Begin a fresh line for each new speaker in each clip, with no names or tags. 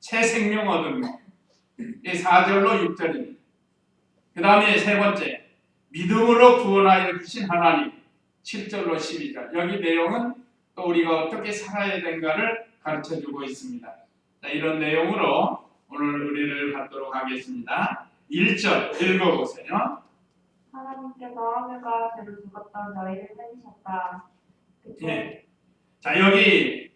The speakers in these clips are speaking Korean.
새 생명 얻은 것. 이 4절로 6절입니다. 그 다음에 세 번째, 믿음으로 구원하여 주신 하나님. 7절로 12절. 여기 내용은 또 우리가 어떻게 살아야 되는가를 가르쳐주고 있습니다. 자, 이런 내용으로 오늘 의뢰를 갖도록 하겠습니다. 1절 읽어보세요.
하나님께서 하늘과 죄로 죽었던 너희를 살리셨다.
네. 자, 여기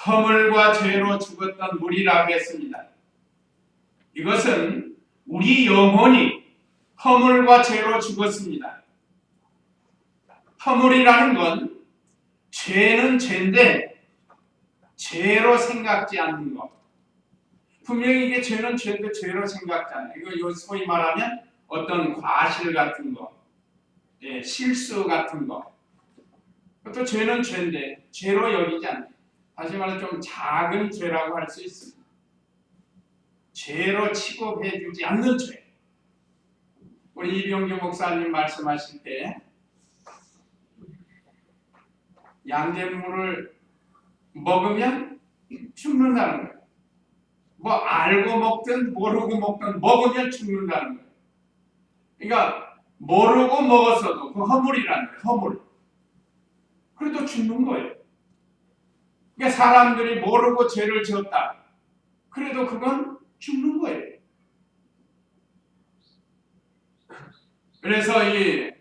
허물과 죄로 죽었던 무리라고 했습니다. 이것은 우리 영혼이 허물과 죄로 죽었습니다. 허물이라는 건 죄는 죄인데 죄로 생각지 않는 것. 분명히 이게 죄는 죄인데 죄로 생각지 않아요. 이거 소위 말하면 어떤 과실 같은 거, 예, 실수 같은 거. 또 죄는 죄인데 죄로 여기지 않아요. 다시 말해서 좀 작은 죄라고 할 수 있습니다. 죄로 취급해주지 않는 죄. 우리 이병규 목사님 말씀하실 때 양잿물을 먹으면 죽는다는 거예요. 뭐 알고 먹든 모르고 먹든 먹으면 죽는다는 거예요. 그러니까 모르고 먹었어도 그 허물이라는 거예요. 허물. 그래도 죽는 거예요. 그러니까 사람들이 모르고 죄를 지었다. 그래도 그건 죽는 거예요. 그래서 이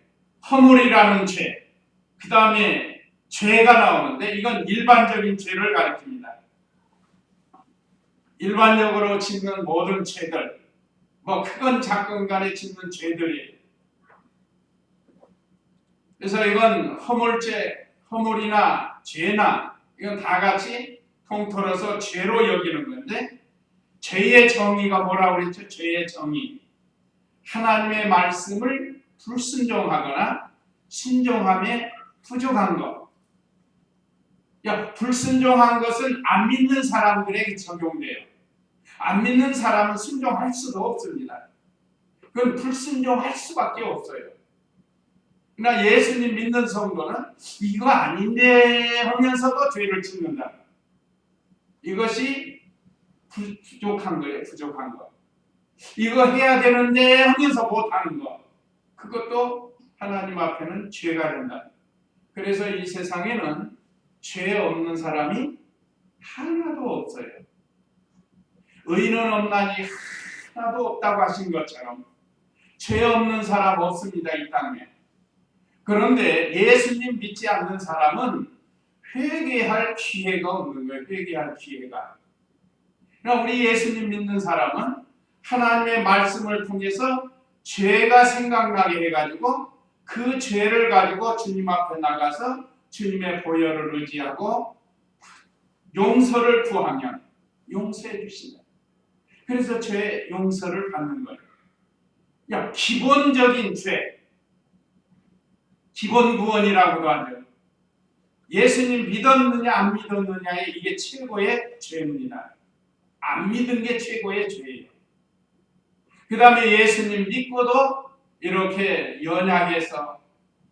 허물이라는 죄, 그 다음에 죄가 나오는데 이건 일반적인 죄를 가리킵니다. 일반적으로 짓는 모든 죄들, 뭐 크건 작건 간에 짓는 죄들이에요. 그래서 이건 허물죄, 허물이나 죄나 이건 다 같이 통틀어서 죄로 여기는 건데 죄의 정의가 뭐라고 그랬죠? 죄의 정의. 하나님의 말씀을 불순종하거나 순종함에 부족한 것. 불순종한 것은 안 믿는 사람들에게 적용돼요. 안 믿는 사람은 순종할 수도 없습니다. 그건 불순종할 수밖에 없어요. 그러나 예수님 믿는 성도는 이거 아닌데 하면서도 죄를 짓는다. 이것이 부족한 거예요. 부족한 거. 이거 해야 되는데 하면서 못하는 거. 그것도 하나님 앞에는 죄가 된다. 그래서 이 세상에는 죄 없는 사람이 하나도 없어요. 의인은 없나니 하나도 없다고 하신 것처럼 죄 없는 사람 없습니다. 이 땅에. 그런데 예수님 믿지 않는 사람은 회개할 기회가 없는 거예요. 회개할 기회가. 그러니까 우리 예수님 믿는 사람은 하나님의 말씀을 통해서 죄가 생각나게 해가지고 그 죄를 가지고 주님 앞에 나가서 주님의 보혈을 의지하고 용서를 구하면 용서해 주신다. 그래서 죄 용서를 받는 거예요. 기본적인 죄, 기본 구원이라고도 하죠. 예수님 믿었느냐 안 믿었느냐에 이게 최고의 죄입니다. 안 믿은 게 최고의 죄예요. 그 다음에 예수님 믿고도 이렇게 연약해서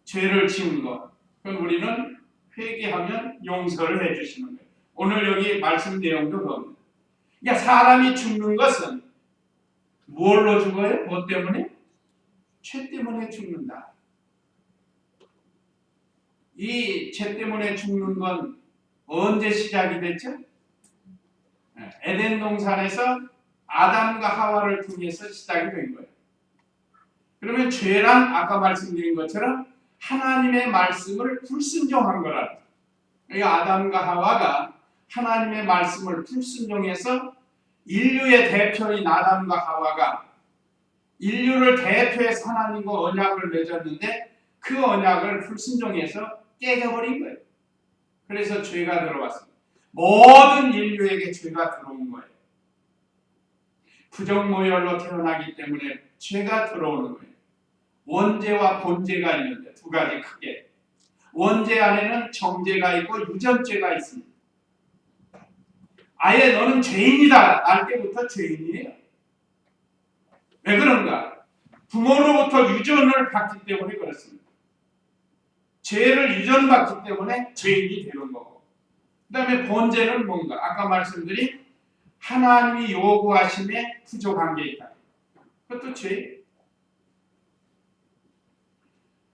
죄를 지은 것, 그건 우리는 회개하면 용서를 해주시는 거예요. 오늘 여기 말씀 내용도 그겁니다. 그러니까 사람이 죽는 것은 뭘로 죽어요? 뭐 때문에? 죄 때문에 죽는다. 이 죄 때문에 죽는 건 언제 시작이 됐죠? 에덴 동산에서 아담과 하와를 통해서 시작이 된 거예요. 그러면 죄란 아까 말씀드린 것처럼 하나님의 말씀을 불순종한 거라. 그러니까 아담과 하와가 하나님의 말씀을 불순종해서 인류의 대표인 아담과 하와가 인류를 대표해서 하나님과 언약을 맺었는데 그 언약을 불순종해서 깨져버린 거예요. 그래서 죄가 들어왔습니다. 모든 인류에게 죄가 들어온 거예요. 부정모혈로 태어나기 때문에 죄가 들어오는 거예요. 원죄와 본죄가 있는데 두 가지 크게. 원죄 안에는 정죄가 있고 유전죄가 있습니다. 아예 너는 죄인이다. 날 때부터 죄인이에요. 왜 그런가? 부모로부터 유전을 받기 때문에 그렇습니다. 죄를 유전받기 때문에 죄인이 되는 거고. 그 다음에 본죄는 뭔가? 아까 말씀드린 하나님이 요구하심에 부족한 게 있다. 그것도 죄.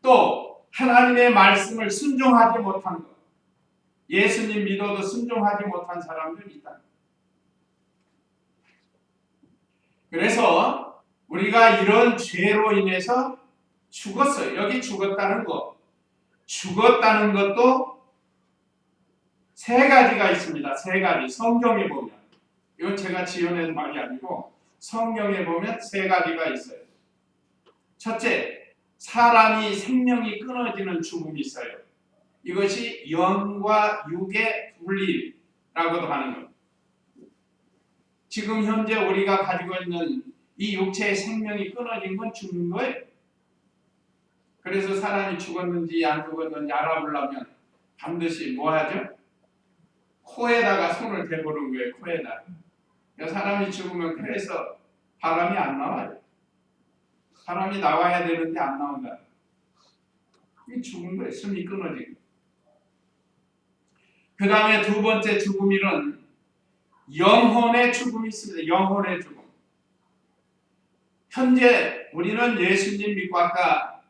또 하나님의 말씀을 순종하지 못한 것. 예수님 믿어도 순종하지 못한 사람들이 있다. 그래서 우리가 이런 죄로 인해서 죽었어요. 여기 죽었다는 거. 죽었다는 것도 세 가지가 있습니다. 세 가지. 성경에 보면. 이건 제가 지어낸 말이 아니고 성경에 보면 세 가지가 있어요. 첫째, 사람이 생명이 끊어지는 죽음이 있어요. 이것이 영과 육의 분리라고도 하는 것. 지금 현재 우리가 가지고 있는 이 육체의 생명이 끊어진 건 죽는 거예요. 그래서 사람이 죽었는지 안 죽었는지 알아보려면 반드시 뭐 하죠? 코에다가 손을 대보는 거예요. 코에다. 그러니까 사람이 죽으면 코에서 바람이 안 나와요. 바람이 나와야 되는데 안 나온다. 이게 죽은 거예요. 숨이 끊어지고. 그 다음에 두 번째 죽음이는 영혼의 죽음이 있습니다. 영혼의 죽음. 현재 우리는 예수님 믿고 아까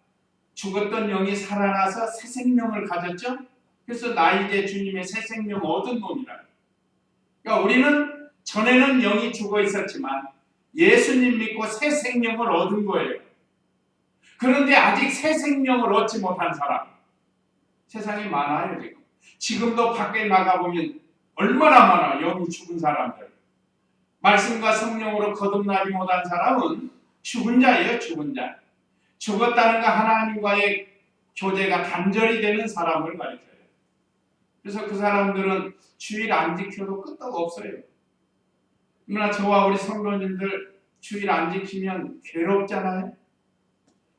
죽었던 영이 살아나서 새 생명을 가졌죠. 그래서 나 이제 주님의 새 생명 얻은 놈이라. 그러니까 우리는 전에는 영이 죽어 있었지만 예수님 믿고 새 생명을 얻은 거예요. 그런데 아직 새 생명을 얻지 못한 사람 세상에 많아요. 지금도 밖에 나가보면 얼마나 많아. 영이 죽은 사람들. 말씀과 성령으로 거듭나지 못한 사람은 죽은 자예요. 죽은 자. 죽었다는 거 하나님과의 교제가 단절이 되는 사람을 가리켜요. 그래서 그 사람들은 주일 안 지켜도 끄떡 없어요. 그러나 저와 우리 성도님들 주일 안 지키면 괴롭잖아요.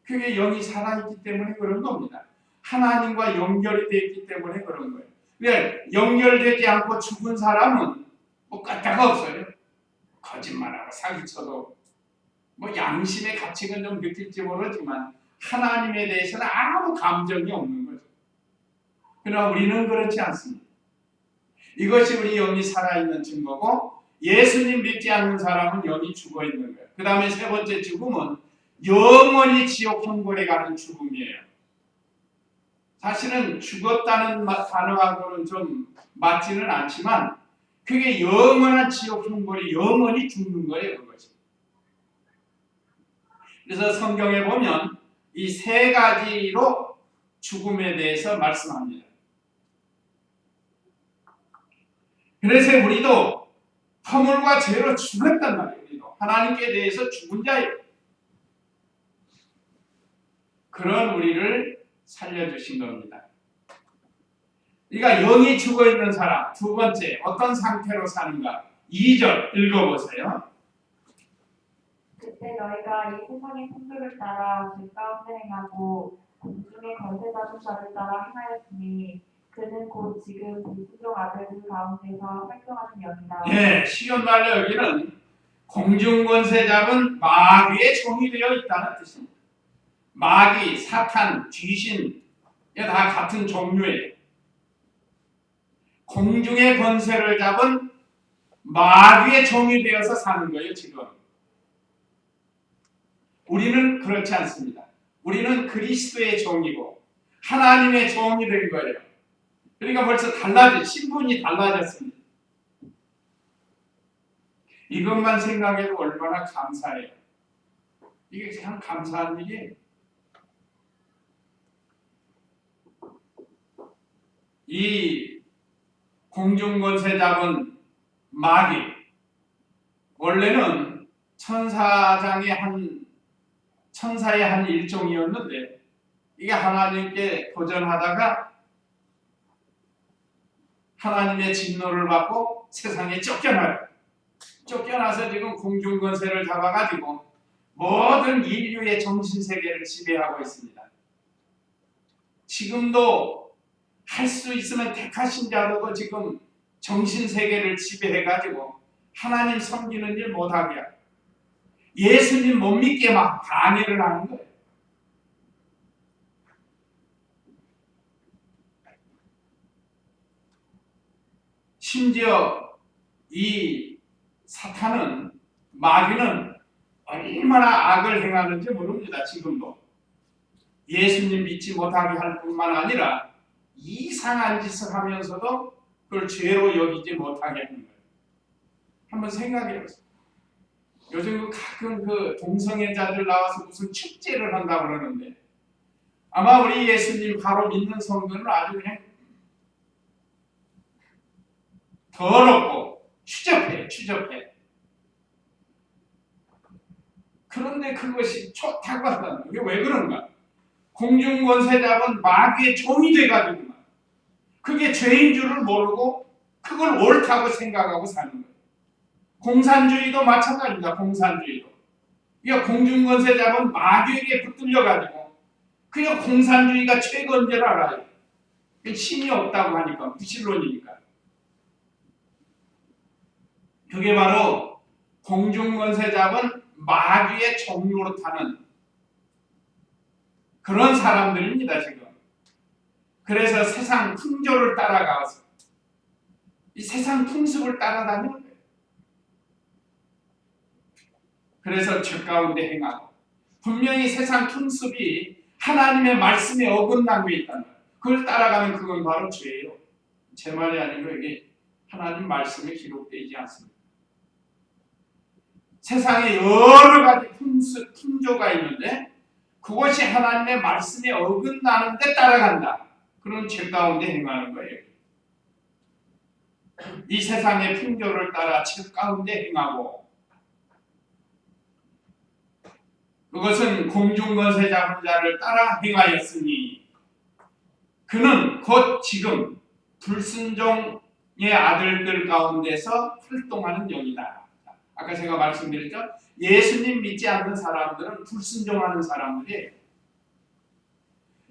그게 영이 살아있기 때문에 그런 겁니다. 하나님과 연결이 되어 있기 때문에 그런 거예요. 그러니까 연결되지 않고 죽은 사람은 뭐 까딱 없어요. 거짓말하고 사기쳐도 뭐 양심의 가책은 좀 느낄지 모르지만 하나님에 대해서는 아무 감정이 없는 거죠. 그러나 우리는 그렇지 않습니다. 이것이 우리 영이 살아있는 증거고 예수님 믿지 않는 사람은 영이 죽어있는 거예요. 그 다음에 세 번째 죽음은 영원히 지옥 형벌에 가는 죽음이에요. 사실은 죽었다는 단어하고는 좀 맞지는 않지만 그게 영원한 지옥 형벌이 영원히 죽는 거예요. 그것이. 그래서 성경에 보면 이 세 가지로 죽음에 대해서 말씀합니다. 그래서 우리도 허물과 죄로 죽었단 말이에요. 우리도 하나님께 대해서 죽은 자예요. 그런 우리를 살려주신 겁니다. 그러니까 영이 죽어있는 사람 두 번째 어떤 상태로 사는가 2절 읽어보세요.
그때 너희가 이 세상의 풍조를 따라 죄 가운데 행하고 공중의 거세 잡은 자를 따라 행하였으니 그는 곧 지금 불순종 아들들 가운데서 활동하는 영이다.
예, 쉬운 말로 여기는 공중권세 잡은 마귀의 종이 되어 있다는 뜻입니다. 마귀, 사탄, 귀신 이게 다 같은 종류예요. 공중의 권세를 잡은 마귀의 종이 되어서 사는 거예요. 지금 우리는 그렇지 않습니다. 우리는 그리스도의 종이고 하나님의 종이 된 거예요. 그러니까 벌써 신분이 달라졌습니다. 이것만 생각해도 얼마나 감사해요. 이게 그냥 감사한 일이에요. 이 공중권세 잡은 마귀 원래는 천사의 한 일종이었는데 이게 하나님께 도전하다가 하나님의 진노를 받고 세상에 쫓겨나서 지금 공중권세를 잡아가지고 모든 인류의 정신세계를 지배하고 있습니다. 지금도 할 수 있으면 택하신 자로도 지금 정신세계를 지배해가지고 하나님 섬기는 일 못하게 하고 예수님 못 믿게 막 반해를 하는 거예요. 심지어 이 사탄은, 마귀는 얼마나 악을 행하는지 모릅니다. 지금도 예수님 믿지 못하게 할 뿐만 아니라 이상한 짓을 하면서도 그걸 죄로 여기지 못하게 하는 거예요. 한번 생각해 보세요. 요즘 가끔 동성애자들 나와서 무슨 축제를 한다고 그러는데, 아마 우리 예수님 바로 믿는 성도는 아주 그냥 더럽고 추접해. 그런데 그것이 좋다고 한다는 거예요. 이게 왜 그런가? 공중권세 잡은 마귀의 종이 돼가지고 그게 죄인 줄을 모르고 그걸 옳다고 생각하고 사는 거예요. 공산주의도 마찬가지입니다. 공산주의도. 이게 공중권세 잡은 마귀에게 붙들려가지고 그게 공산주의가 최고인 줄 알아요. 힘이 없다고 하니까, 무신론이니까. 그게 바로 공중권세 잡은 마귀의 종로로 타는 그런 사람들입니다, 지금. 그래서 세상 풍조를 따라가서 이 세상 풍습을 따라다니는 거예요. 그래서 죄 가운데 행하고, 분명히 세상 풍습이 하나님의 말씀에 어긋난 게 있다는 거예요. 그걸 따라가면 그건 바로 죄예요. 제 말이 아니고 이게 하나님 말씀에 기록되어 있지 않습니다. 세상에 여러 가지 풍조가 있는데 그것이 하나님의 말씀에 어긋나는데 따라간다. 그런 죄 가운데 행하는 거예요. 이 세상의 풍조를 따라 죄 가운데 행하고, 그것은 공중권세 잡은 자를 따라 행하였으니 그는 곧 지금 불순종의 아들들 가운데서 활동하는 영이다. 아까 제가 말씀드렸죠? 예수님 믿지 않는 사람들은 불순종하는 사람들이에요.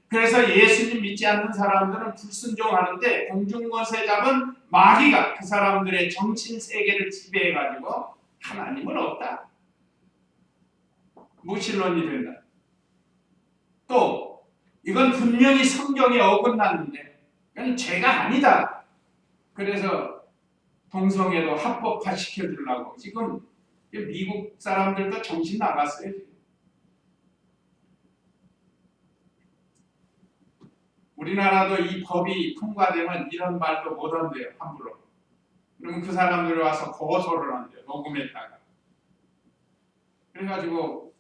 그래서 예수님 믿지 않는 사람들은 불순종하는데 공중권세 잡은 마귀가 그 사람들의 정신 세계를 지배해가지고 하나님은 없다, 무신론이 된다. 또 이건 분명히 성경에 어긋났는데 이건 죄가 아니다. 그래서 동성애도 합법화 시켜주려고 지금 미국 사람들도 정신 나갔어요. 우리나라도 이 법이 통과되면 이런 말도 못 한대요, 함부로. 그러면 그 사람들이 와서 고소를 한대요, 녹음했다가. 그래가지고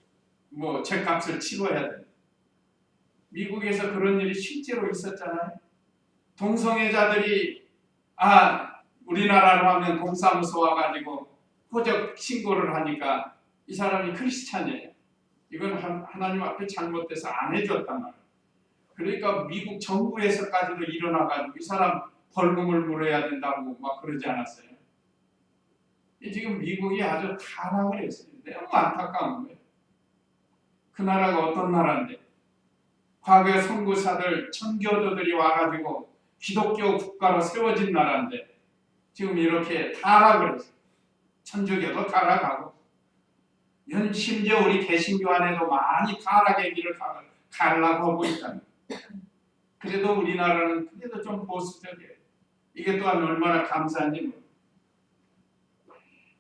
죄값을 치러야 돼. 미국에서 그런 일이 실제로 있었잖아요. 동성애자들이 우리나라로 하면 동사무소 와가지고 호적 신고를 하니까 이 사람이 크리스찬이에요. 이건 하나님 앞에 잘못돼서 안 해줬단 말이에요. 그러니까 미국 정부에서까지도 일어나가지고 이 사람 벌금을 물어야 된다고 막 그러지 않았어요. 지금 미국이 아주 타락을 했어요. 너무 안타까운 거예요. 그 나라가 어떤 나라인데, 과거에 선구사들, 천교도들이 와가지고 기독교 국가로 세워진 나라인데 지금 이렇게 타락을 했어요. 천주교도 타락하고, 심지어 우리 개신교 안에도 많이 타락의 길을 가려고 하고 있다는 거예요. 그래도 우리나라는 그래도 좀 보수적이에요. 이게 또한 얼마나 감사한지 모르겠어요.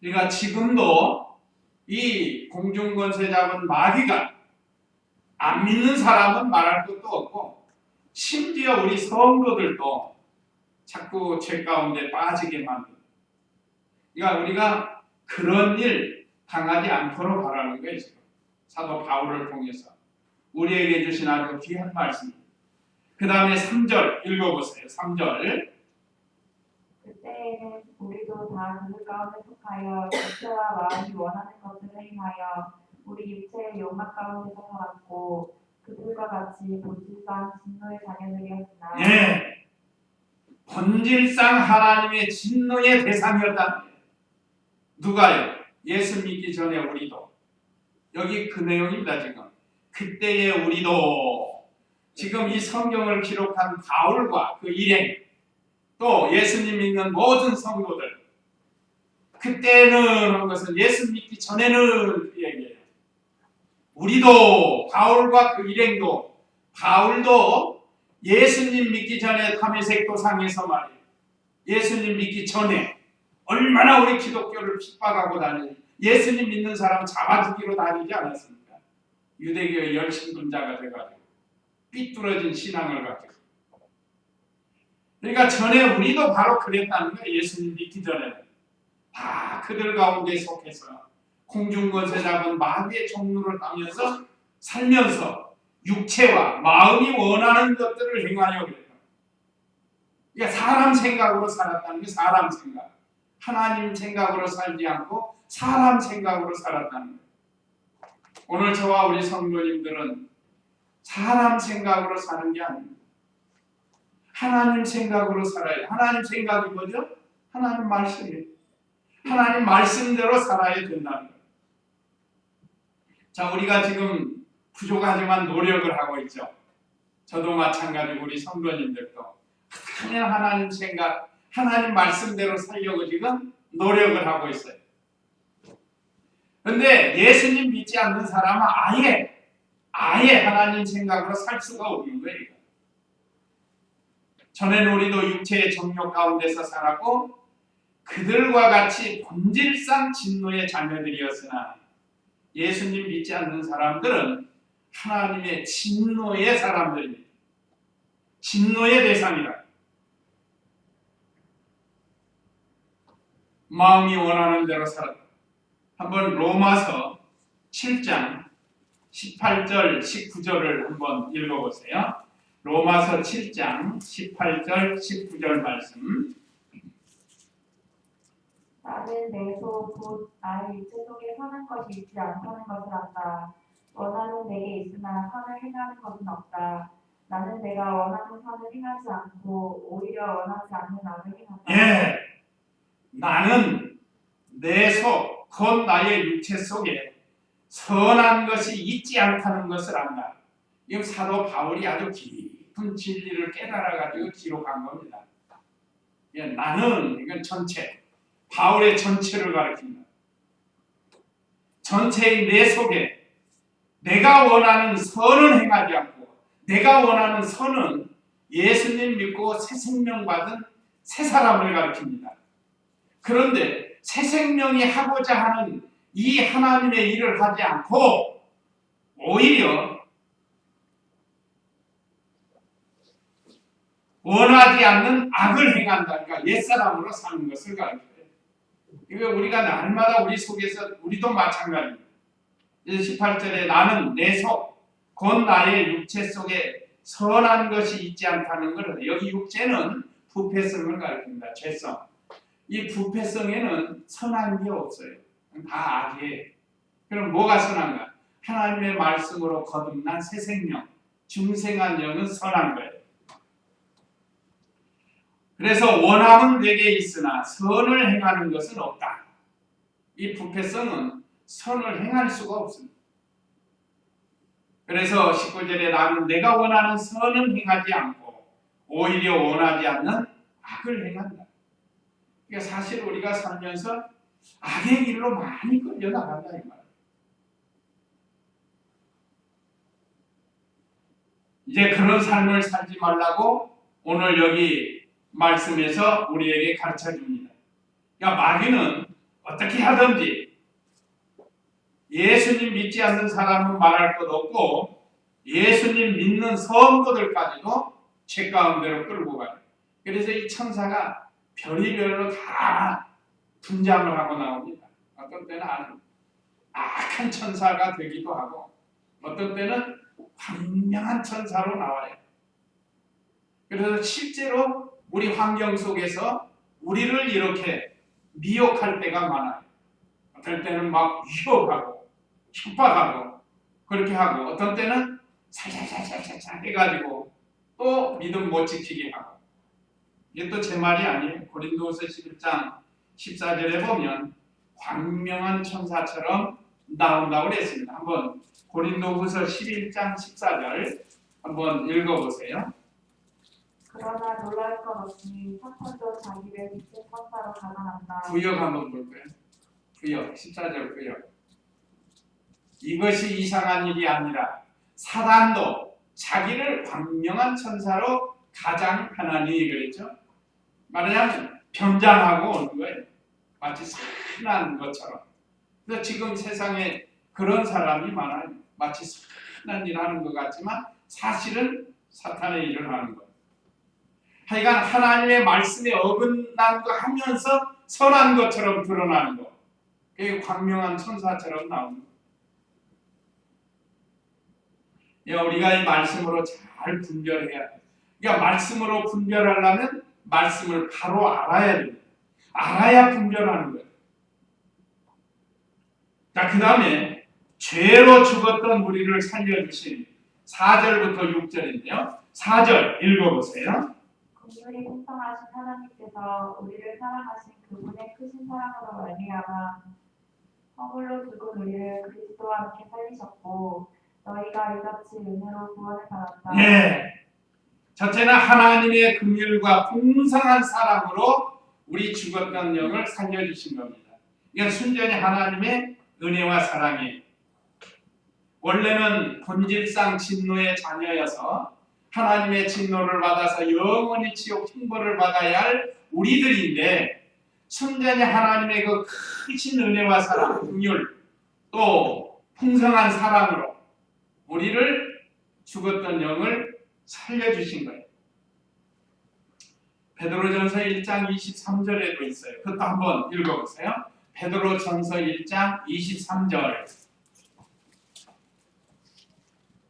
그러니까 지금도 이 공중권세 잡은 마귀가 안 믿는 사람은 말할 것도 없고, 심지어 우리 성도들도 자꾸 죄 가운데 빠지게 만듭니다. 그러니까 우리가 그런 일 당하지 않도록 바라는 거예요. 지금 사도 바울을 통해서 우리에게 주신 아주 귀한 말씀입니다. 그 다음에 3절 읽어보세요. 3절.
그때에는 우리도 다 그들 가운데 속하여 육체와 마음이 원하는 것들을 행하여 우리 육체의 욕망 가운데서 살았고 그들과 같이 본질상 진노의 자녀들이었으나
예, 본질상 하나님의 진노의 대상이었다. 누가요? 예수 믿기 전에 우리도. 여기 그 내용입니다. 지금 그때의 우리도, 지금 이 성경을 기록한 바울과 그 일행, 또 예수님 믿는 모든 성도들, 그때는 한 것은 예수 믿기 전에는 그 얘기예요. 우리도, 바울과 그 일행도, 바울도 예수님 믿기 전에 다메섹 도상에서 말이에요. 예수님 믿기 전에 얼마나 우리 기독교를 핍박하고 다니지. 예수님 믿는 사람 잡아주기로 다니지 않았습니까? 유대교의 열신분자가 돼가지고 삐뚤어진 신앙을 가지고. 그러니까 전에 우리도 바로 그랬다는 거예요. 예수님 믿기 전에는 다 그들 가운데 속해서 공중권세 잡은 마귀의 종류를 하면서 살면서 육체와 마음이 원하는 것들을 행하려고 그랬다. 그러니까 사람 생각으로 살았다는 게 사람 생각. 하나님 생각으로 살지 않고 사람 생각으로 살았다는 거예요. 오늘 저와 우리 성도님들은 사람 생각으로 사는 게 아닙니다. 하나님 생각으로 살아야. 하나님 생각이 뭐죠? 하나님 말씀이에요. 하나님 말씀대로 살아야 된다는 거예요. 자, 우리가 지금 부족하지만 노력을 하고 있죠. 저도 마찬가지고 우리 성도님들도 그냥 하나님 생각, 하나님 말씀대로 살려고 지금 노력을 하고 있어요. 그런데 예수님 믿지 않는 사람은 아예 하나님 생각으로 살 수가 없는 거예요. 전에는 우리도 육체의 정욕 가운데서 살았고 그들과 같이 본질상 진노의 자녀들이었으나 예수님 믿지 않는 사람들은 하나님의 진노의 사람들입니다. 진노의 대상이다. 마음이 원하는 대로 살았다. 한번 로마서 7장 18절 19절을 한번 읽어보세요. 로마서 7장 18절 19절 말씀.
나는 내 속 곧 나의 육체 속에 사는 것이 있지 않다는 것을 안다. 원하는 내게 있으나 선을 행하는 것은 없다. 나는 내가 원하는 선을 행하지 않고 오히려 원하지 않는 악을 행한다.
예, 나는 내 속, 곧 나의 육체 속에 선한 것이 있지 않다는 것을 안다. 이 사도 바울이 아주 깊은 진리를 깨달아가지고 기록한 겁니다. 예, 나는 이건 전체, 바울의 전체를 가리킵니다. 전체인 내 속에 내가 원하는 선은 행하지 않고 내가 원하는 선은 예수님 믿고 새 생명 받은 새 사람을 가리킵니다. 그런데 새 생명이 하고자 하는 이 하나님의 일을 하지 않고 오히려 원하지 않는 악을 행한다. 그러니까 옛사람으로 사는 것을 가리켜요. 이거 우리가 날마다 우리 속에서 우리도 마찬가지입니다. 18절에 나는 내 속, 곧 나의 육체 속에 선한 것이 있지 않다는 것을, 여기 육체는 부패성을 가리킵니다. 죄성. 이 부패성에는 선한 게 없어요. 다 악이에요. 그럼 뭐가 선한가? 하나님의 말씀으로 거듭난 새 생명, 중생한 영은 선한 거예요. 그래서 원함은 내게 있으나 선을 행하는 것은 없다. 이 부패성은 선을 행할 수가 없습니다. 그래서 19절에 나는 내가 원하는 선은 행하지 않고 오히려 원하지 않는 악을 행한다. 그러니까 사실 우리가 살면서 악의 길로 많이 끌려나간다 이 말이에요. 이제 그런 삶을 살지 말라고 오늘 여기 말씀에서 우리에게 가르쳐 줍니다. 그러니까 마귀는 어떻게 하든지 예수님 믿지 않는 사람은 말할 것 없고 예수님 믿는 성도들까지도 죄 가운데로 끌고 가요. 그래서 이 천사가 별의별로 다 분장을 하고 나옵니다. 어떤 때는 아주 악한 천사가 되기도 하고 어떤 때는 광명한 천사로 나와요. 그래서 실제로 우리 환경 속에서 우리를 이렇게 미혹할 때가 많아요. 어떨 때는 막 위협하고 협박하고 그렇게 하고 어떤 때는 살살살살살 해가지고 또 믿음 못 지키게 하고. 이게 또 제 말이 아니에요. 고린도후서 11장 14절에 보면 광명한 천사처럼 나온다고 그랬습니다. 한번 고린도후서 11장 14절 한번 읽어보세요.
그러나 놀랄 것 없으니 사탄도 자기를 빛의 천사로 가장한다.
구역 한번 볼까요? 구역 14절 구역. 이것이 이상한 일이 아니라 사단도 자기를 광명한 천사로 가장하나니 그랬죠. 말하자면 변장하고 오는 거예요. 마치 선한 것처럼. 그래서 지금 세상에 그런 사람이 많아요. 마치 선한 일을 하는 것 같지만 사실은 사탄의 일을 하는 거예요. 하여간 하나님의 말씀에 어긋난 거 하면서 선한 것처럼 드러나는 거. 그게 광명한 천사처럼 나오는 거. 우리가 이 말씀으로 잘 분별해야 돼. 그러니까 말씀으로 분별하려면 말씀을 바로 알아야 됩니다. 알아야 분별하는 거예요. 자, 그 다음에 죄로 죽었던 우리를 살려주신 4절부터 6절인데요. 4절 읽어보세요.
긍휼이 풍성하신 하나님께서 우리를 사랑하신 그분의 크신 사랑으로 말미암아 허물로 죽은 우리를 그리스도와 함께 살리셨고 너희가 이같이 은혜로 구원을 받았다.
예. 첫째는 하나님의 긍휼과 풍성한 사랑으로 우리 죽었던 영을 살려주신 겁니다. 이건 순전히 하나님의 은혜와 사랑이에요. 원래는 본질상 진노의 자녀여서 하나님의 진노를 받아서 영원히 지옥 형벌을 받아야 할 우리들인데 순전히 하나님의 그 크신 은혜와 사랑, 긍휼 또 풍성한 사랑으로 우리를 죽었던 영을 살려주신 거예요. 베드로전서 1장 23절에도 있어요. 그것도 한번 읽어보세요. 베드로전서 1장 23절.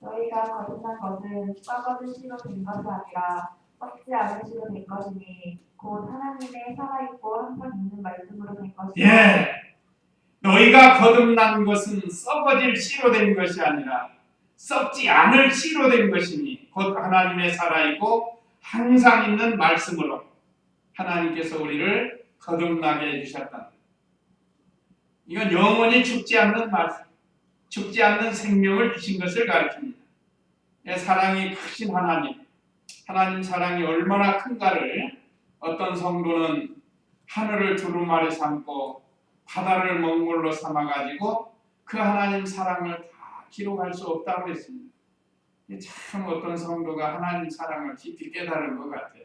너희가 거듭난 것은 썩어진 씨로 된 것이 아니라 썩지 않은 씨로 된 것이니 곧 하나님의 살아있고 항상 있는 말씀으로 된 것이다.
예. 너희가 거듭난 것은 썩어질 씨로 된 것이 아니라 썩지 않을 씨로 된 것이니 곧 하나님의 살아있고 항상 있는 말씀으로 하나님께서 우리를 거듭나게 해주셨다. 이건 영원히 죽지 않는 말씀, 죽지 않는 생명을 주신 것을 가르칩니다. 사랑이 크신 하나님 사랑이 얼마나 큰가를 어떤 성도는 하늘을 두루마리 삼고 바다를 먹물로 삼아가지고 그 하나님 사랑을 다 기록할 수 없다고 했습니다. 참 어떤 성도가 하나님 사랑을 깊이 깨달은 것 같아요.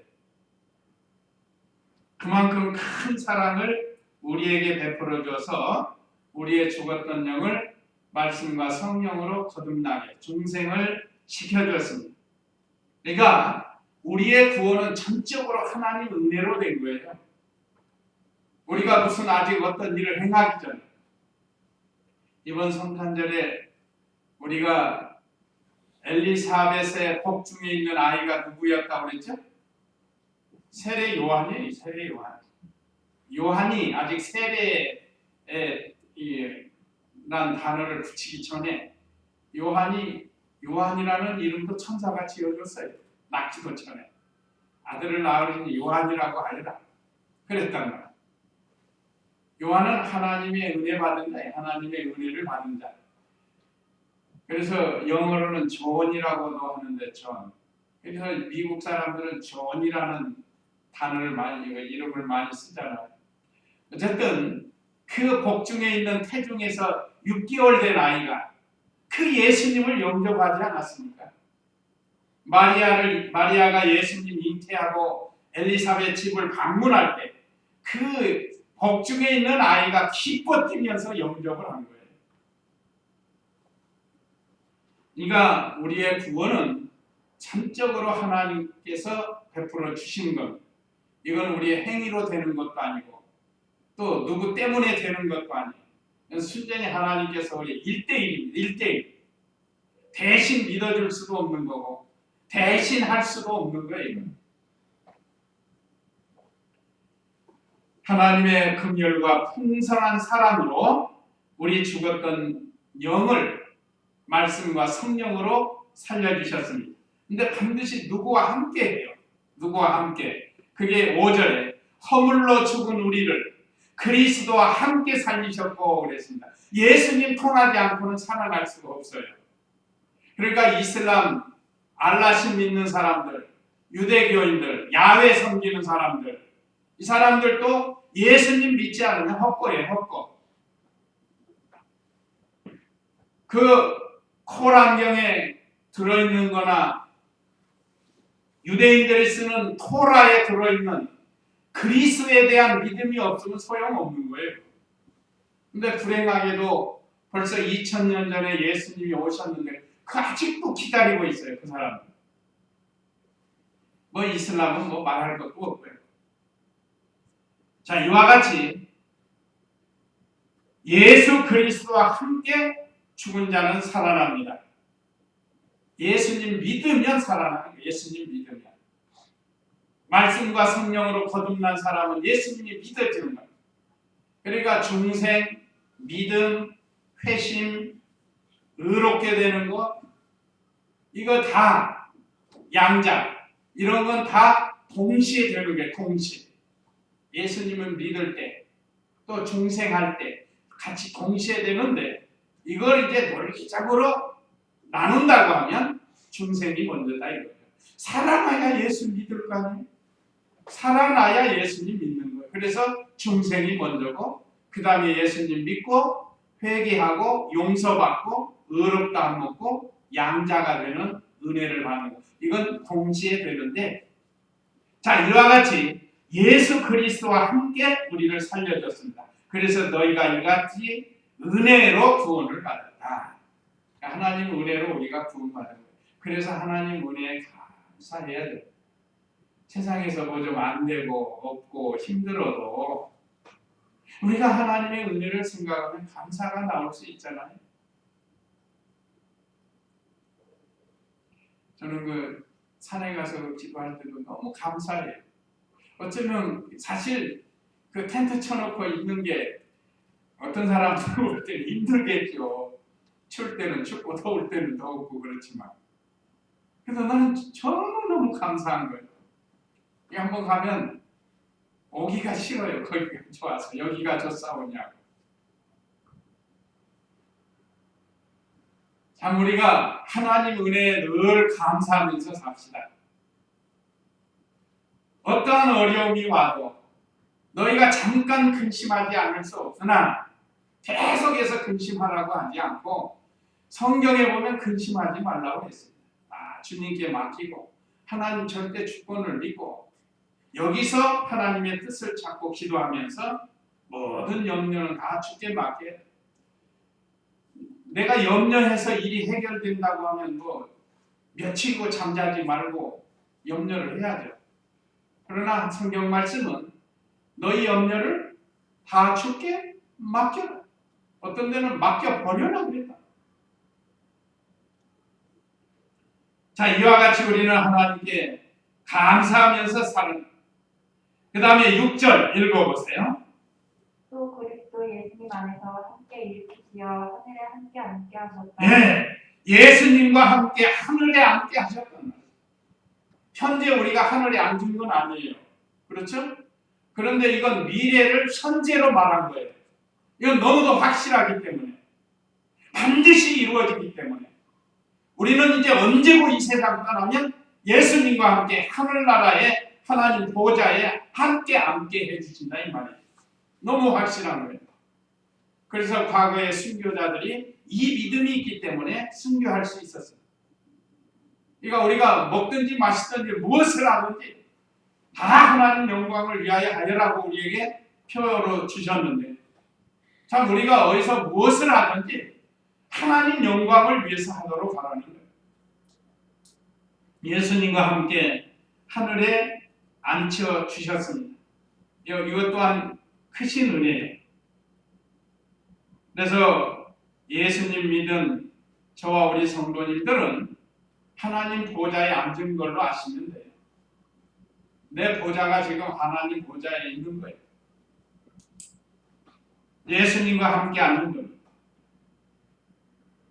그만큼 큰 사랑을 우리에게 베풀어줘서 우리의 죽었던 영을 말씀과 성령으로 거듭나게 중생을 시켜주었습니다. 그러니까 우리의 구원은 전적으로 하나님 은혜로 된 거예요. 우리가 무슨 아직 어떤 일을 행하기 전에 이번 성탄절에 우리가 엘리사벳의 복중에 있는 아이가 누구였다고 그랬죠? 세례 요한이에요. 세례 요한. 요한이 아직 세례란 단어를 붙이기 전에 요한이라는 이름도 천사가 지어줬어요. 낳기도 전에 아들을 낳으니 요한이라고 하리라 그랬단 말이에요. 요한은 하나님의 은혜 받은 자예요. 하나님의 은혜를 받은 자. 그래서 영어로는 존이라고도 하는데 존. 그래서 미국 사람들은 존이라는 단어를 이름을 많이 쓰잖아요. 어쨌든 그 복중에 있는 태중에서 6개월 된 아이가 그 예수님을 영접하지 않았습니까? 마리아가 예수님 잉태하고 엘리사벳 집을 방문할 때 그 복중에 있는 아이가 기뻐 뛰면서 영접을 한 거예요. 그러니까 우리의 구원은 전적으로 하나님께서 베풀어 주신 것. 이건 우리의 행위로 되는 것도 아니고 또 누구 때문에 되는 것도 아니에요. 순전히 하나님께서 우리 1대1입니다. 1대1. 대신 믿어줄 수도 없는 거고 대신 할 수도 없는 거예요. 하나님의 긍휼과 풍성한 사랑으로 우리 죽었던 영을 말씀과 성령으로 살려주셨습니다. 근데 반드시 누구와 함께 해요. 누구와 함께. 그게 5절에 허물로 죽은 우리를 그리스도와 함께 살리셨고 그랬습니다. 예수님 통하지 않고는 살아날 수가 없어요. 그러니까 이슬람, 알라신 믿는 사람들, 유대교인들, 야훼 섬기는 사람들, 이 사람들도 예수님 믿지 않으면 헛거예요. 헛거. 그 코란경에 들어있는 거나 유대인들이 쓰는 토라에 들어있는 그리스도에 대한 믿음이 없으면 소용없는 거예요. 근데 불행하게도 벌써 2000년 전에 예수님이 오셨는데 그 아직도 기다리고 있어요. 그 사람은. 뭐 이슬람은 뭐 말할 것도 없고요. 자, 이와 같이 예수 그리스도와 함께 죽은 자는 살아납니다. 예수님 믿으면 살아나는 거예요. 예수님 믿으면. 말씀과 성령으로 거듭난 사람은 예수님이 믿어지는 거예요. 그러니까 중생, 믿음, 회심, 의롭게 되는 것, 이거 다 양자, 이런 건 다 동시에 되는 거예요. 동시에. 예수님을 믿을 때, 또 중생할 때 같이 동시에 되는데 이걸 이제 논리적으로 나눈다고 하면 중생이 먼저다 이거예요. 살아나야 예수 믿을 거 아니에요? 살아나야 예수님 믿는 거예요. 그래서 중생이 먼저고 그 다음에 예수님 믿고 회개하고 용서받고 의롭다 먹고 양자가 되는 은혜를 받는 것. 이건 동시에 되는데, 자, 이와 같이 예수 그리스도와 함께 우리를 살려줬습니다. 그래서 너희가 이같이 은혜로 구원을 받았다. 하나님 은혜로 우리가 구원받은 거예요. 그래서 하나님 은혜에 감사해야 돼요. 세상에서 뭐 좀 안 되고 없고 힘들어도 우리가 하나님의 은혜를 생각하면 감사가 나올 수 있잖아요. 저는 그 산에 가서 기도할 때도 너무 감사해요. 어쩌면 사실 그 텐트 쳐놓고 있는 게 어떤 사람들은 볼 때는 힘들겠죠. 추울 때는 춥고 더울 때는 더웠고 그렇지만, 그래서 나는 너무 감사한 거예요. 한번 가면 오기가 싫어요. 거기가 좋아서 여기가 좋사오냐고. 참 우리가 하나님 은혜에 늘 감사하면서 삽시다. 어떠한 어려움이 와도 너희가 잠깐 근심하지 않을 수 없으나 계속해서 근심하라고 하지 않고 성경에 보면 근심하지 말라고 했습니다. 주님께 맡기고 하나님 절대 주권을 믿고 여기서 하나님의 뜻을 찾고 기도하면서 모든 염려는 다 주께 맡겨야 돼. 내가 염려해서 일이 해결된다고 하면 뭐 며칠고 잠자지 말고 염려를 해야죠. 그러나 성경 말씀은 너희 염려를 다 주께 맡겨라. 어떤 데는 맡겨버려라 그랬다. 자, 이와 같이 우리는 하나님께 감사하면서 사는. 그 다음에 6절 읽어보세요.
또 그리스도 예수님 안에서 함께 일으키시어 하늘에 함께 앉게 하셨다.
네, 예수님과 함께 하늘에 앉게 하셨단 말이에요. 현재 우리가 하늘에 앉은 건 아니에요. 그렇죠? 그런데 이건 미래를 현재로 말한 거예요. 이건 너무도 확실하기 때문에 반드시 이루어지기 때문에 우리는 이제 언제고 이 세상 떠나면 예수님과 함께 하늘나라에 하나님 보좌에 함께 앉게 해주신다 이 말이에요. 너무 확실한 거예요. 그래서 과거의 순교자들이 이 믿음이 있기 때문에 순교할 수 있었어요. 그러니까 우리가 먹든지 마시든지 무엇을 하든지 다 하나님 영광을 위하여 하여라고 우리에게 표로 주셨는데, 참 우리가 어디서 무엇을 하든지 하나님 영광을 위해서 하도록 하라는 거예요. 예수님과 함께 하늘에 앉혀 주셨습니다. 이것 또한 크신 은혜예요. 그래서 예수님 믿은 저와 우리 성도님들은 하나님 보좌에 앉은 걸로 아시면 돼요. 내 보좌가 지금 하나님 보좌에 있는 거예요. 예수님과 함께 앉는 겁니다.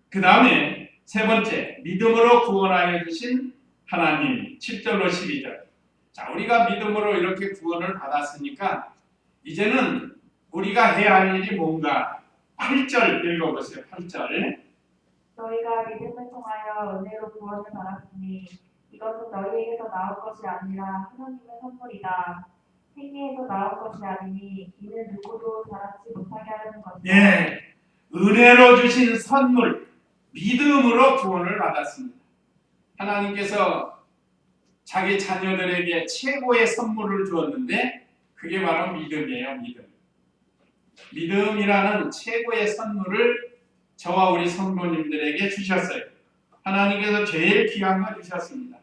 그 다음에 세 번째, 믿음으로 구원하여 주신 하나님. 7절로 12절. 자, 우리가 믿음으로 이렇게 구원을 받았으니까 이제는 우리가 해야 할 일이 뭔가. 8절 읽어보세요. 8절.
너희가 믿음을 통하여 은혜로 구원을 받았으니 이것은 너희에게서 나온 것이 아니라 하나님의 선물이다. 행위에서 나온 것이 아니니 이는 누구도 자랑치 못하게 하려는 것이다.
예, 은혜로 주신 선물, 믿음으로 구원을 받았습니다. 하나님께서 자기 자녀들에게 최고의 선물을 주었는데 그게 바로 믿음이에요. 믿음이라는 최고의 선물을 저와 우리 성도님들에게 주셨어요. 하나님께서 제일 귀한 거 주셨습니다.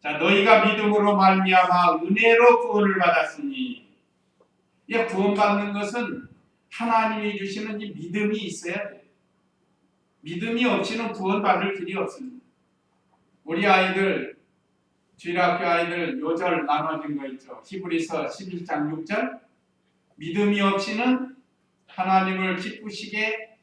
자, 너희가 믿음으로 말미암아 은혜로 구원을 받았으니, 이 구원받는 것은 하나님이 주시는 이 믿음이 있어야 돼요. 믿음이 없이는 구원받을 길이 없습니다. 우리 아이들, 주일학교 아이들 요절 나눠진 거 있죠. 히브리서 11장 6절. 믿음이 없이는 하나님을 기쁘시게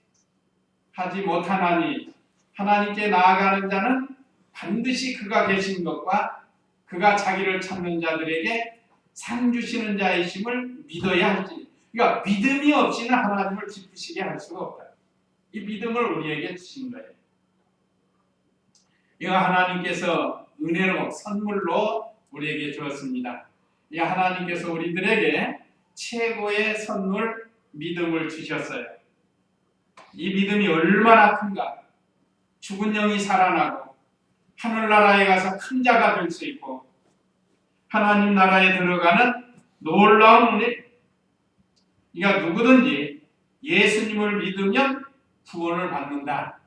하지 못하나니 하나님께 나아가는 자는 반드시 그가 계신 것과 그가 자기를 찾는 자들에게 상 주시는 자이심을 믿어야 할지. 그러니까 믿음이 없이는 하나님을 기쁘시게 할 수가 없다. 이 믿음을 우리에게 주신 거예요. 이거 하나님께서 은혜로 선물로 우리에게 주었습니다. 이 하나님께서 우리들에게 최고의 선물 믿음을 주셨어요. 이 믿음이 얼마나 큰가. 죽은 영이 살아나고 하늘나라에 가서 큰 자가 될 수 있고 하나님 나라에 들어가는 놀라운 은혜. 그러니까 누구든지 예수님을 믿으면 구원을 받는다.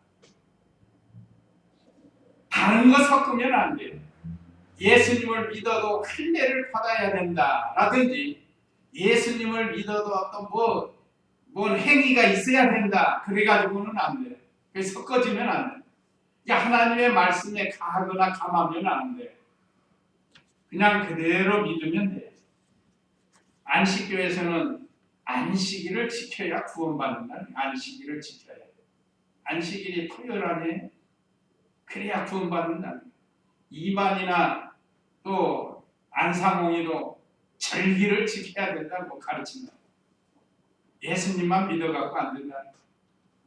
다른 거 섞으면 안 돼요. 예수님을 믿어도 할례를 받아야 된다 라든지 예수님을 믿어도 어떤 뭔 행위가 있어야 된다 그래가지고는 안 돼요. 그게 섞어지면 안 돼요. 하나님의 말씀에 가하거나 감하면 안 돼요. 그냥 그대로 믿으면 돼요. 안식교에서는 안식일을 지켜야 구원받는다. 안식일을 지켜야 돼요. 안식일이 토요일 안에 그래야 구원받는다. 이반이나 또 안상홍이도 절기를 지켜야 된다고 가르친다. 예수님만 믿어갖고 안 된다.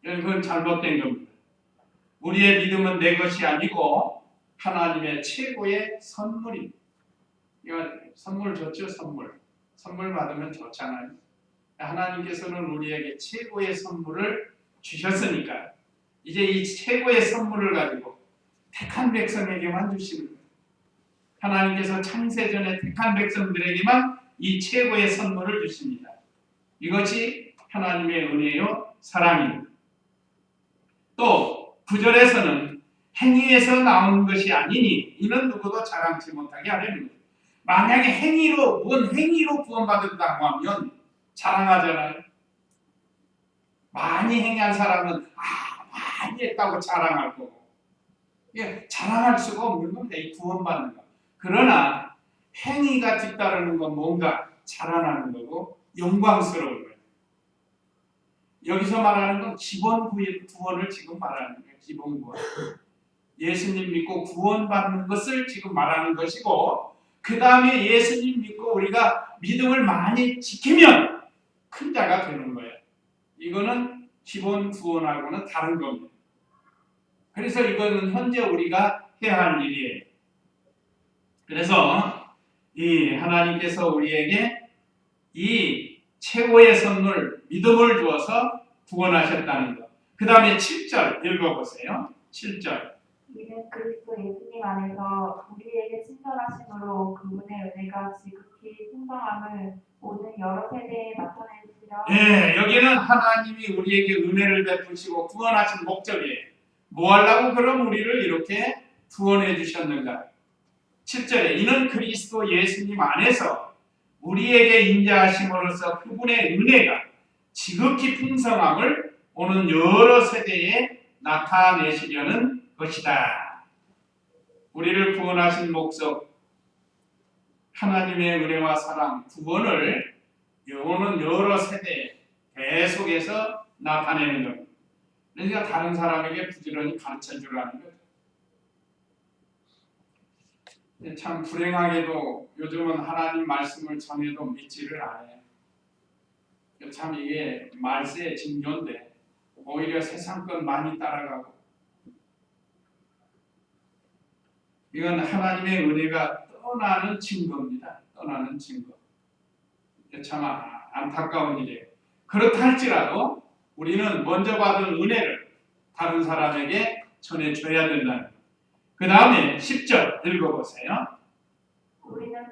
그건 잘못된 겁니다. 우리의 믿음은 내 것이 아니고 하나님의 최고의 선물입니다. 선물 좋죠, 선물. 선물 받으면 좋잖아요. 하나님께서는 우리에게 최고의 선물을 주셨으니까 이제 이 최고의 선물을 가지고 택한 백성에게만 주시는 거예요. 하나님께서 창세전에 택한 백성들에게만 이 최고의 선물을 주십니다. 이것이 하나님의 은혜요 사랑입니다. 또 9절에서는 행위에서 나온 것이 아니니 이는 누구도 자랑치 못하게 하려는 거예요. 만약에 행위로 구원받았다고 하면 자랑하잖아요. 많이 행한 사람은 많이 했다고 자랑할 거고 자랑할 수가 없는 겁니다. 이 구원받는 거. 그러나 행위가 뒤따르는 건 뭔가 자랑하는 거고 영광스러운 거예요. 여기서 말하는 건 기본 구원을 지금 말하는 거예요. 기본 구원. 예수님 믿고 구원받는 것을 지금 말하는 것이고 그 다음에 예수님 믿고 우리가 믿음을 많이 지키면 큰 자가 되는 거예요. 이거는 기본 구원하고는 다른 겁니다. 그래서 이거는 현재 우리가 해야 할 일이에요. 그래서 이 하나님께서 우리에게 이 최고의 선물 믿음을 주어서 구원하셨다는 것. 그 다음에 7절 읽어보세요. 7절.
이는 그리스도 예수님 안에서 우리에게 친절하심으로 그분의 은혜가 지극히 풍성함을 모든 여러 세대에 나타내시려.
네, 여기는 하나님이 우리에게 은혜를 베푸시고 구원하신 목적이에요. 뭐 하려고 그럼 우리를 이렇게 구원해 주셨는가? 7절에 이는 그리스도 예수님 안에서 우리에게 인자하심으로써 그분의 은혜가 지극히 풍성함을 오는 여러 세대에 나타내시려는 것이다. 우리를 구원하신 목적, 하나님의 은혜와 사랑, 구원을 오는 여러 세대 계속해서 나타내는 겁니다. 그러니까 다른 사람에게 부지런히 가르쳐 주라는 거죠. 참 불행하게도 요즘은 하나님 말씀을 전해도 믿지를 않아요. 참 이게 말세의 징조인데 오히려 세상 것 많이 따라가고 이건 하나님의 은혜가 떠나는 증거입니다. 떠나는 증거. 참 안타까운 일이에요. 그렇다 할지라도 우리는 먼저 받은 은혜를 다른 사람에게 전해줘야 된다는 거예요. 그 다음에 10절 읽어보세요.
우리는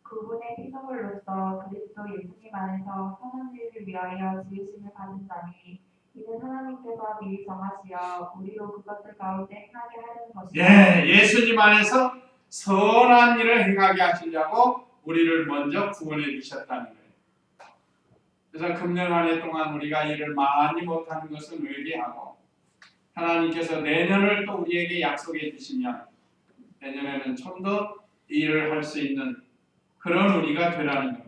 그분의 피조물로서 그리스도 예수님 안에서 선한 일을 위하여 지으심을 받은 자니 이는 하나님께서 미리 정하시어 우리로 그것들 가운데 행하게 하려는 것이다.
예수님 안에서 선한 일을 행하게 하시려고 우리를 먼저 구원해 주셨다는 거예요. 그래서 금년 한 해 동안 우리가 일을 많이 못하는 것은 회개하고 하나님께서 내년을 또 우리에게 약속해 주시면 내년에는 좀 더 일을 할 수 있는 그런 우리가 되라는 겁니다.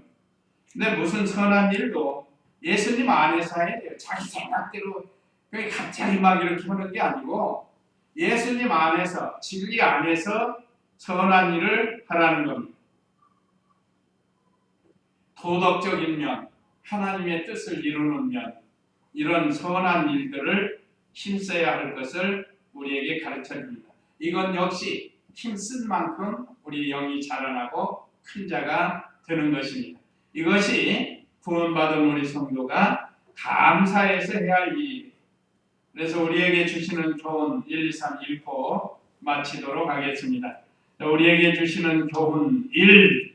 근데 무슨 선한 일도 예수님 안에서 해야 돼요. 자기 생각대로 갑자기 막 이렇게 하는 게 아니고 예수님 안에서 진리 안에서 선한 일을 하라는 겁니다. 도덕적인 면, 하나님의 뜻을 이루는 면, 이런 선한 일들을 힘써야 할 것을 우리에게 가르쳐 줍니다. 이건 역시 힘쓴 만큼 우리 영이 자라나고 큰 자가 되는 것입니다. 이것이 구원받은 우리 성도가 감사해서 해야 할 일입니다. 그래서 우리에게 주시는 교훈 1, 2, 3 1포 마치도록 하겠습니다. 우리에게 주시는 교훈 1.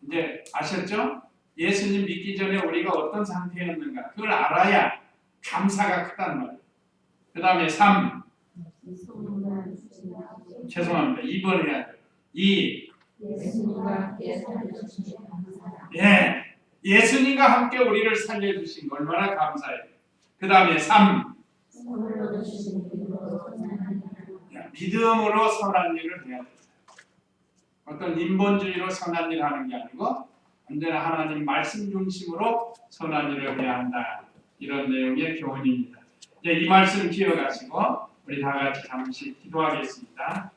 이제 아셨죠? 예수님 믿기 전에 우리가 어떤 상태였는가 그걸 알아야 감사가 크다는 말이에요. 그 다음에 3. 죄송합니다. 2번 해야 돼요. 2. 예수님과 함께 우리를 살려주신 거 얼마나 감사해요. 그 다음에 3. 믿음으로 선한 일을 해야 돼요. 어떤 인본주의로 선한 일을 하는 게 아니고 언제나 하나님 말씀 중심으로 선한 일을 해야 한다. 이런 내용의 교훈입니다. 이제 이 말씀 기억하시고 우리 다 같이 잠시 기도하겠습니다.